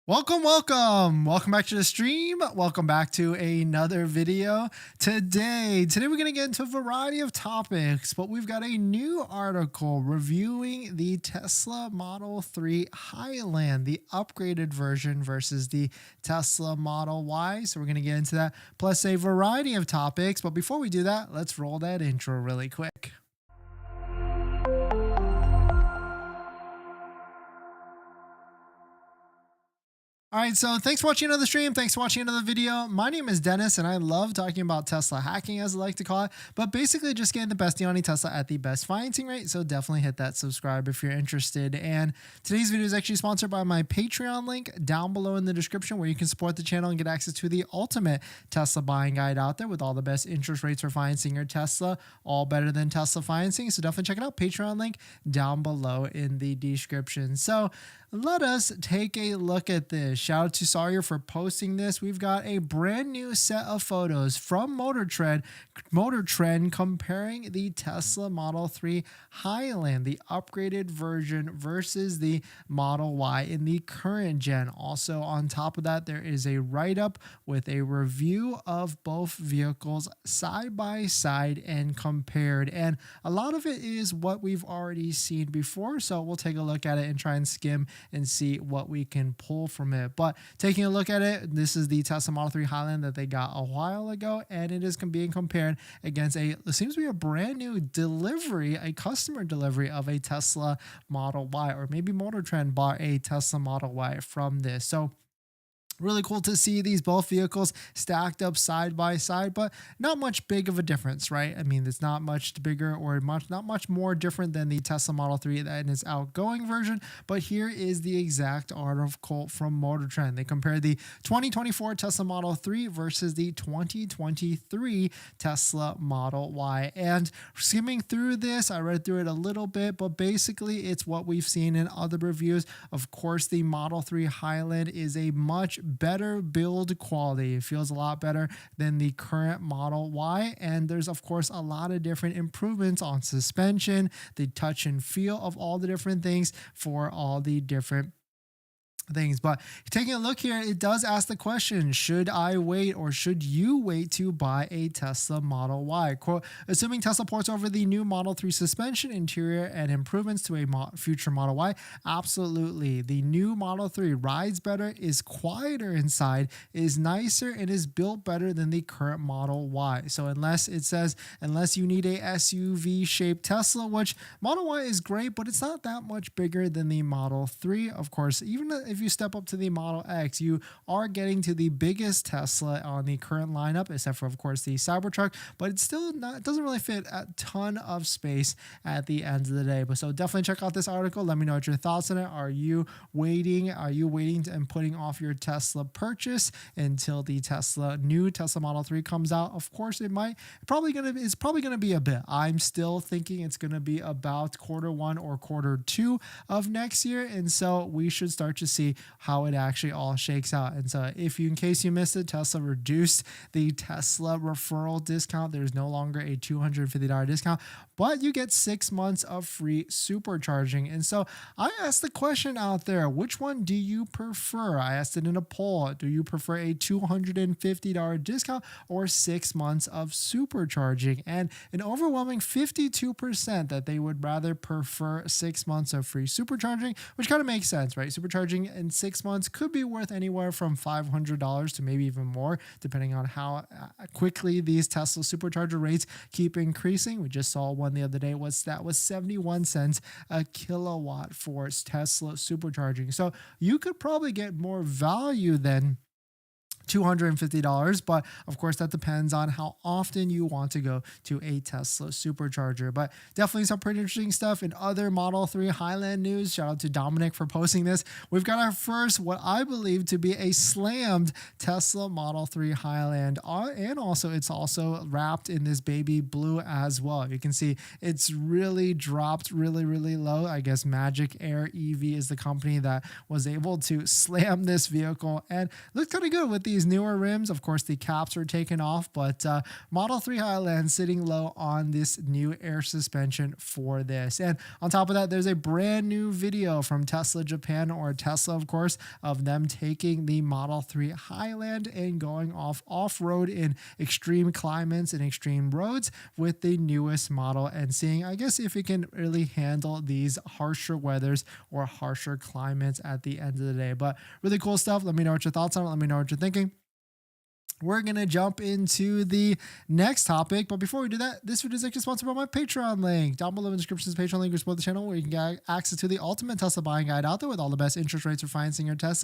Welcome back to the stream. Welcome back to another video. Today we're going to get into a variety of topics, but we've got a new article reviewing the Tesla Model 3 Highland, the upgraded version versus the Tesla Model Y. So we're going to get into that, plus a variety of topics. But before we do that, let's roll that intro really quick. All right, so thanks for watching another stream. Thanks for watching another video. My name is Dennis, and I love talking about Tesla hacking, as I like to call it, but basically just getting the best deal on a Tesla at the best financing rate. So definitely hit that subscribe if you're interested. And today's video is actually sponsored by my Patreon link down below in the description, where you can support the channel and get access to the ultimate Tesla buying guide out there with all the best interest rates for financing your Tesla, all better than Tesla financing. So definitely check it out. Patreon link down below in the description. So let us take a look at this. Shout out to Sawyer for posting this. We've got a brand new set of photos from Motor Trend comparing the Tesla Model 3 Highland, the upgraded version, versus the Model Y in the current gen. Also on top of that, there is a write-up with a review of both vehicles side by side and compared. And a lot of it is what we've already seen before. So we'll take a look at it and try and skim and see what we can pull from it. But taking a look at it, this is the Tesla Model 3 Highland that they got a while ago, and it is being compared against it seems to be a brand new delivery, a customer delivery of a Tesla Model Y, or maybe Motor Trend bought a Tesla Model Y from this. So really cool to see these both vehicles stacked up side by side, but not much big of a difference, right? I mean, it's not much bigger or not much more different than the Tesla Model 3 in its outgoing version. But here is the exact article from Motor Trend. They compare the 2024 Tesla Model 3 versus the 2023 Tesla Model Y. And skimming through this, I read through it a little bit, but basically it's what we've seen in other reviews. Of course, the Model 3 Highland is a much better build quality. It feels a lot better than the current Model Y, and there's of course a lot of different improvements on suspension, the touch and feel of all the different things for all the different things. But taking a look here, it does ask the question, should I wait or should you wait to buy a Tesla Model Y? Quote, assuming Tesla ports over the new Model 3 suspension, interior, and improvements to a future Model Y, absolutely. The new Model 3 rides better, is quieter inside, is nicer, and is built better than the current Model Y. So unless you need a SUV shaped Tesla, which Model Y is great, but it's not that much bigger than the Model 3. Of course, even if you step up to the Model X, you are getting to the biggest Tesla on the current lineup, except for, of course, the Cybertruck, but it's still not, it doesn't really fit a ton of space at the end of the day. But so definitely check out this article. Let me know what your thoughts on it. Are you waiting and putting off your Tesla purchase until the new Tesla Model 3 comes out? Of course, it's probably gonna be a bit. I'm still thinking it's gonna be about Q1 or Q2 of next year, and so we should start to see how it actually all shakes out. And so in case you missed it, Tesla reduced the Tesla referral discount. There's no longer a $250 discount, but you get 6 months of free supercharging. And so I asked the question out there, which one do you prefer? I asked it in a poll. Do you prefer a $250 discount or 6 months of supercharging? And an overwhelming 52% that they would rather prefer 6 months of free supercharging, which kind of makes sense, right? Supercharging in 6 months could be worth anywhere from $500 to maybe even more, depending on how quickly these Tesla supercharger rates keep increasing. We just saw one the other day was 71 cents a kilowatt for Tesla supercharging. So you could probably get more value than $250, but of course that depends on how often you want to go to a Tesla supercharger. But definitely some pretty interesting stuff in other Model 3 Highland news. Shout out to Dominic for posting this. We've got our first, what I believe to be a slammed Tesla Model 3 Highland, and also it's also wrapped in this baby blue as well. You can see it's really dropped really low. I guess Magic Air EV is the company that was able to slam this vehicle, and looks kind of good with the these newer rims, of course, the caps are taken off, but Model 3 Highland sitting low on this new air suspension for this. And on top of that, there's a brand new video from Tesla Japan, or Tesla, of course, of them taking the Model 3 Highland and going off-road in extreme climates and extreme roads with the newest model, and seeing, I guess, if it can really handle these harsher weathers or harsher climates at the end of the day. But really cool stuff. Let me know what your thoughts are. Let me know what you're thinking. We're going to jump into the next topic. But before we do that, this video is actually sponsored by my Patreon link. Down below in the description is Patreon link, or support the channel where you can get access to the ultimate Tesla buying guide out there with all the best interest rates for financing your Tesla.